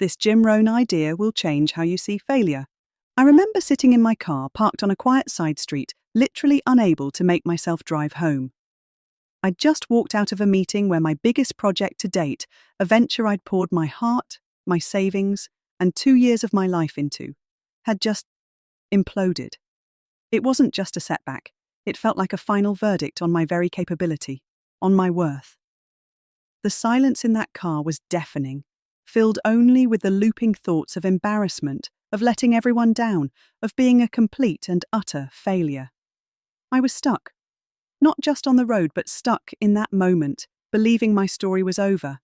This Jim Rohn idea will change how you see failure. I remember sitting in my car parked on a quiet side street, literally unable to make myself drive home. I'd just walked out of a meeting where my biggest project to date, a venture I'd poured my heart, my savings, and 2 years of my life into, had just imploded. It wasn't just a setback, it felt like a final verdict on my very capability, on my worth. The silence in that car was deafening, filled only with the looping thoughts of embarrassment, of letting everyone down, of being a complete and utter failure. I was stuck. Not just on the road, but stuck in that moment, believing my story was over.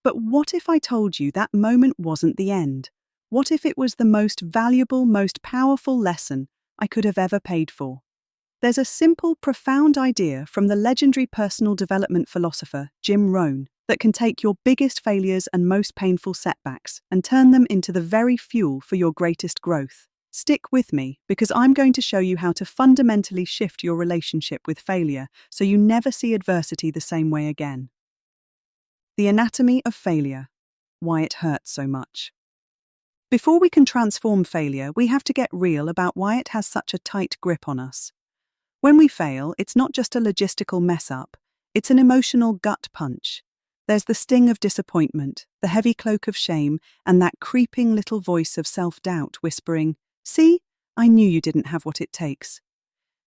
But what if I told you that moment wasn't the end? What if it was the most valuable, most powerful lesson I could have ever paid for? There's a simple, profound idea from the legendary personal development philosopher Jim Rohn that can take your biggest failures and most painful setbacks and turn them into the very fuel for your greatest growth. Stick with me, because I'm going to show you how to fundamentally shift your relationship with failure so you never see adversity the same way again. The anatomy of failure. Why it hurts so much. Before we can transform failure, we have to get real about why it has such a tight grip on us. When we fail, it's not just a logistical mess-up, it's an emotional gut punch. There's the sting of disappointment, the heavy cloak of shame, and that creeping little voice of self-doubt whispering, "See, I knew you didn't have what it takes."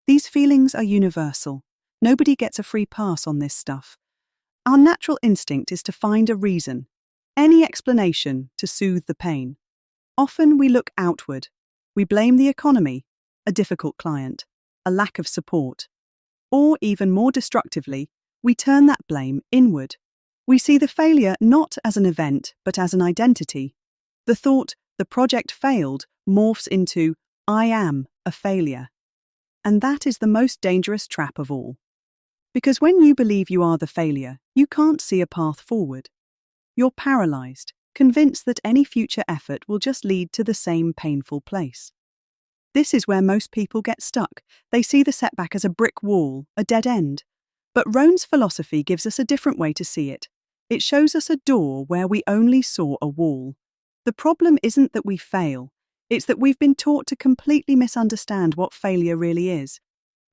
These feelings are universal. Nobody gets a free pass on this stuff. Our natural instinct is to find a reason, any explanation to soothe the pain. Often we look outward. We blame the economy, a difficult client, a lack of support. Or, even more destructively, we turn that blame inward. We see the failure not as an event, but as an identity. The thought, "the project failed," morphs into, "I am a failure." And that is the most dangerous trap of all. Because when you believe you are the failure, you can't see a path forward. You're paralyzed, convinced that any future effort will just lead to the same painful place. This is where most people get stuck. They see the setback as a brick wall, a dead end. But Rohn's philosophy gives us a different way to see it. It shows us a door where we only saw a wall. The problem isn't that we fail. It's that we've been taught to completely misunderstand what failure really is.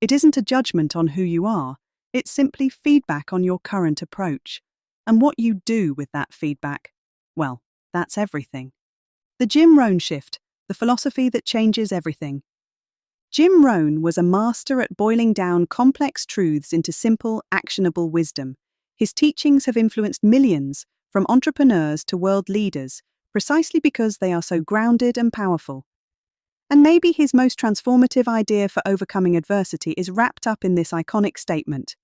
It isn't a judgment on who you are. It's simply feedback on your current approach. And what you do with that feedback, well, that's everything. The Jim Rohn shift, the philosophy that changes everything. Jim Rohn was a master at boiling down complex truths into simple, actionable wisdom. His teachings have influenced millions, from entrepreneurs to world leaders, precisely because they are so grounded and powerful. And maybe his most transformative idea for overcoming adversity is wrapped up in this iconic statement.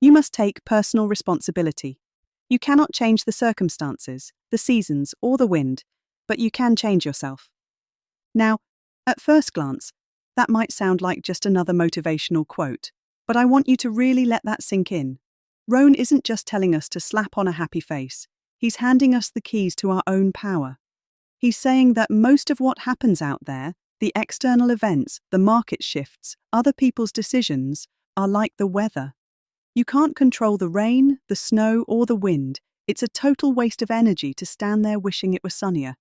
You must take personal responsibility. You cannot change the circumstances, the seasons, or the wind, but you can change yourself. Now, at first glance, that might sound like just another motivational quote, but I want you to really let that sink in. Rohn isn't just telling us to slap on a happy face. He's handing us the keys to our own power. He's saying that most of what happens out there, the external events, the market shifts, other people's decisions, are like the weather. You can't control the rain, the snow, or the wind. It's a total waste of energy to stand there wishing it were sunnier.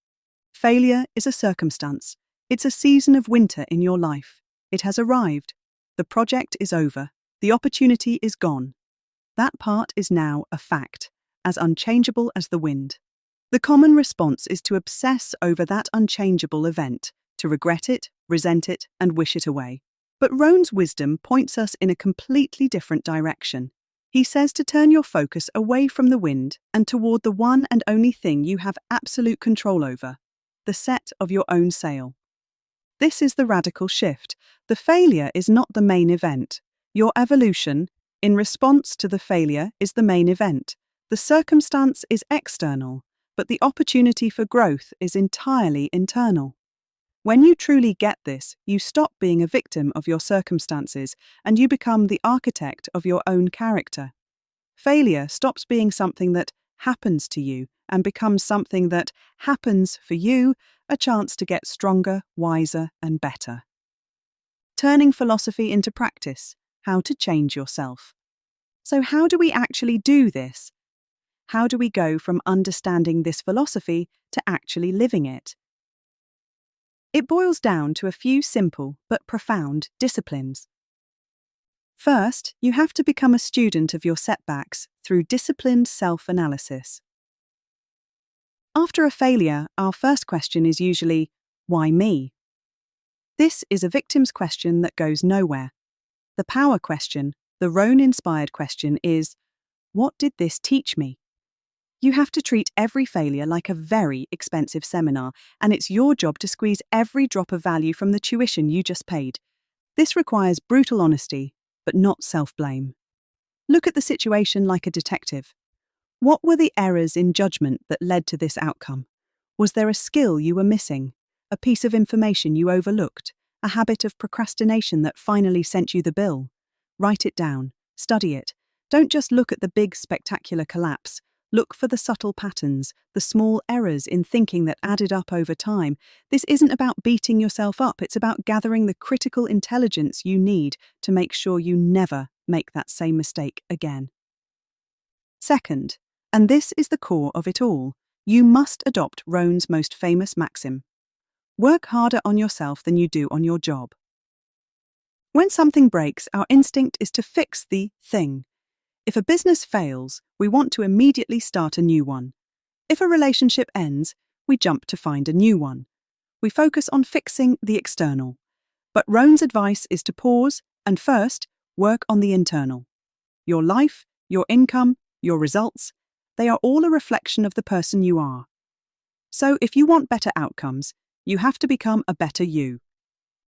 Failure is a circumstance. It's a season of winter in your life. It has arrived. The project is over. The opportunity is gone. That part is now a fact, as unchangeable as the wind. The common response is to obsess over that unchangeable event, to regret it, resent it, and wish it away. But Rohn's wisdom points us in a completely different direction. He says to turn your focus away from the wind and toward the one and only thing you have absolute control over, the set of your own sail. This is the radical shift. The failure is not the main event. Your evolution, in response to the failure, is the main event. The circumstance is external, but the opportunity for growth is entirely internal. When you truly get this, you stop being a victim of your circumstances and you become the architect of your own character. Failure stops being something that happens to you and becomes something that happens for you, a chance to get stronger, wiser, and better. Turning philosophy into practice, how to change yourself. So how do we actually do this? How do we go from understanding this philosophy to actually living it? It boils down to a few simple but profound disciplines. First, you have to become a student of your setbacks through disciplined self-analysis. After a failure, our first question is usually, why me? This is a victim's question that goes nowhere. The power question, the Rohn-inspired question is, what did this teach me? You have to treat every failure like a very expensive seminar, and it's your job to squeeze every drop of value from the tuition you just paid. This requires brutal honesty, but not self-blame. Look at the situation like a detective. What were the errors in judgment that led to this outcome? Was there a skill you were missing? A piece of information you overlooked? A habit of procrastination that finally sent you the bill? Write it down. Study it. Don't just look at the big, spectacular collapse. Look for the subtle patterns, the small errors in thinking that added up over time. This isn't about beating yourself up, it's about gathering the critical intelligence you need to make sure you never make that same mistake again. Second, and this is the core of it all, you must adopt Rohn's most famous maxim. Work harder on yourself than you do on your job. When something breaks, our instinct is to fix the thing. If a business fails, we want to immediately start a new one. If a relationship ends, we jump to find a new one. We focus on fixing the external. But Rohn's advice is to pause and first work on the internal. Your life, your income, your results, they are all a reflection of the person you are. So if you want better outcomes, you have to become a better you.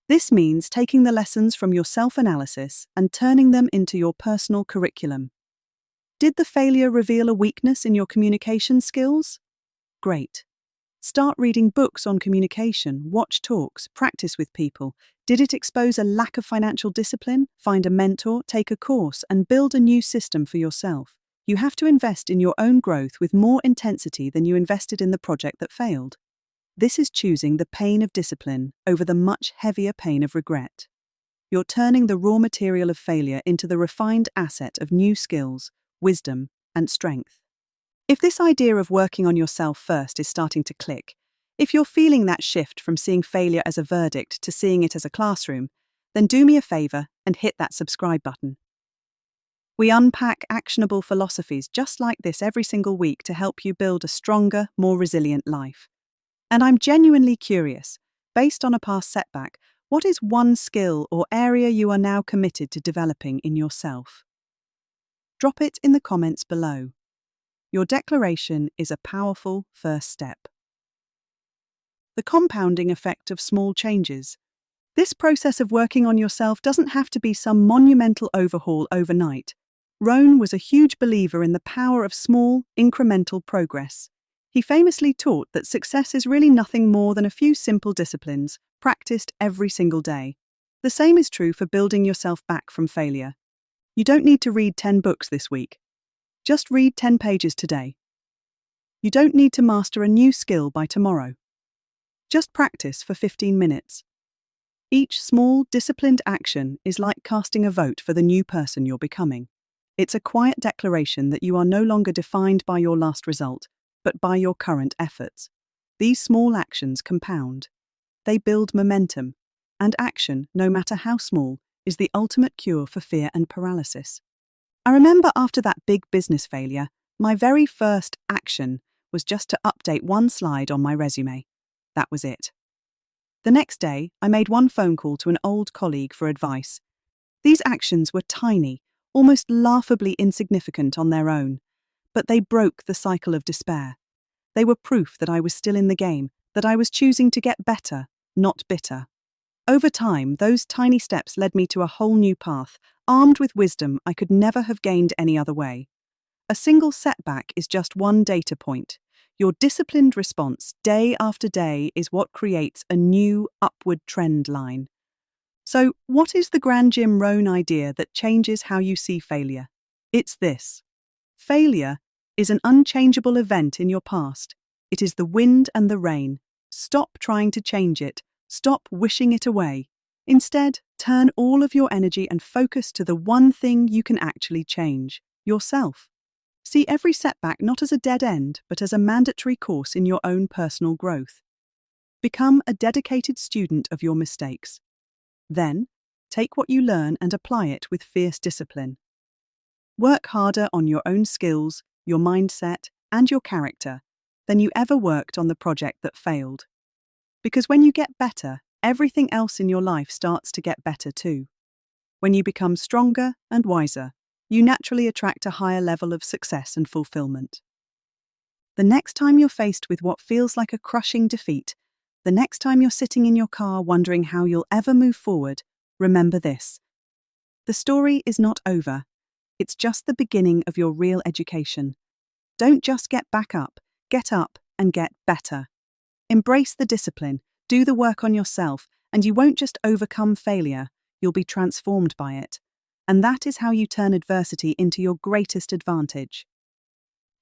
This means taking the lessons from your self-analysis and turning them into your personal curriculum. Did the failure reveal a weakness in your communication skills? Great. Start reading books on communication, watch talks, practice with people. Did it expose a lack of financial discipline? Find a mentor, take a course, and build a new system for yourself. You have to invest in your own growth with more intensity than you invested in the project that failed. This is choosing the pain of discipline over the much heavier pain of regret. You're turning the raw material of failure into the refined asset of new skills, wisdom, and strength. If this idea of working on yourself first is starting to click, if you're feeling that shift from seeing failure as a verdict to seeing it as a classroom, then do me a favor and hit that subscribe button. We unpack actionable philosophies just like this every single week to help you build a stronger, more resilient life. And I'm genuinely curious, based on a past setback, what is one skill or area you are now committed to developing in yourself? Drop it in the comments below. Your declaration is a powerful first step. The compounding effect of small changes. This process of working on yourself doesn't have to be some monumental overhaul overnight. Rohn was a huge believer in the power of small, incremental progress. He famously taught that success is really nothing more than a few simple disciplines, practiced every single day. The same is true for building yourself back from failure. You don't need to read 10 books this week. Just read 10 pages today. You don't need to master a new skill by tomorrow. Just practice for 15 minutes. Each small, disciplined action is like casting a vote for the new person you're becoming. It's a quiet declaration that you are no longer defined by your last result, but by your current efforts. These small actions compound. They build momentum, and action, no matter how small, is the ultimate cure for fear and paralysis. I remember after that big business failure, my very first action was just to update one slide on my resume. That was it. The next day, I made one phone call to an old colleague for advice. These actions were tiny, almost laughably insignificant on their own, but they broke the cycle of despair. They were proof that I was still in the game, that I was choosing to get better, not bitter. Over time, those tiny steps led me to a whole new path, armed with wisdom I could never have gained any other way. A single setback is just one data point. Your disciplined response, day after day, is what creates a new upward trend line. So, what is the grand Jim Rohn idea that changes how you see failure? It's this. Failure is an unchangeable event in your past. It is the wind and the rain. Stop trying to change it. Stop wishing it away. Instead, turn all of your energy and focus to the one thing you can actually change: yourself. See every setback not as a dead end, but as a mandatory course in your own personal growth. Become a dedicated student of your mistakes. Then, take what you learn and apply it with fierce discipline. Work harder on your own skills, your mindset, and your character than you ever worked on the project that failed. Because when you get better, everything else in your life starts to get better too. When you become stronger and wiser, you naturally attract a higher level of success and fulfillment. The next time you're faced with what feels like a crushing defeat, the next time you're sitting in your car wondering how you'll ever move forward, remember this. The story is not over. It's just the beginning of your real education. Don't just get back up and get better. Embrace the discipline, do the work on yourself, and you won't just overcome failure, you'll be transformed by it. And that is how you turn adversity into your greatest advantage.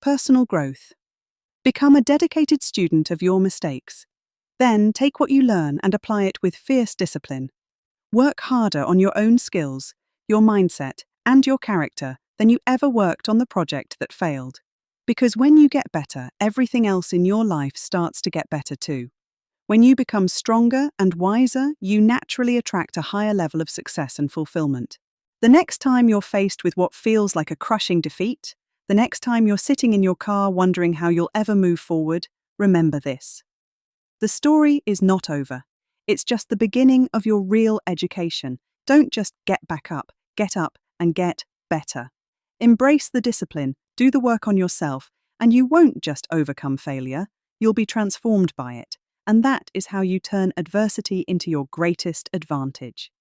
Personal growth. Become a dedicated student of your mistakes. Then take what you learn and apply it with fierce discipline. Work harder on your own skills, your mindset, and your character than you ever worked on the project that failed. Because when you get better, everything else in your life starts to get better too. When you become stronger and wiser, you naturally attract a higher level of success and fulfillment. The next time you're faced with what feels like a crushing defeat, the next time you're sitting in your car wondering how you'll ever move forward, remember this. The story is not over. It's just the beginning of your real education. Don't just get back up and get better. Embrace the discipline, do the work on yourself, and you won't just overcome failure, you'll be transformed by it. And that is how you turn adversity into your greatest advantage.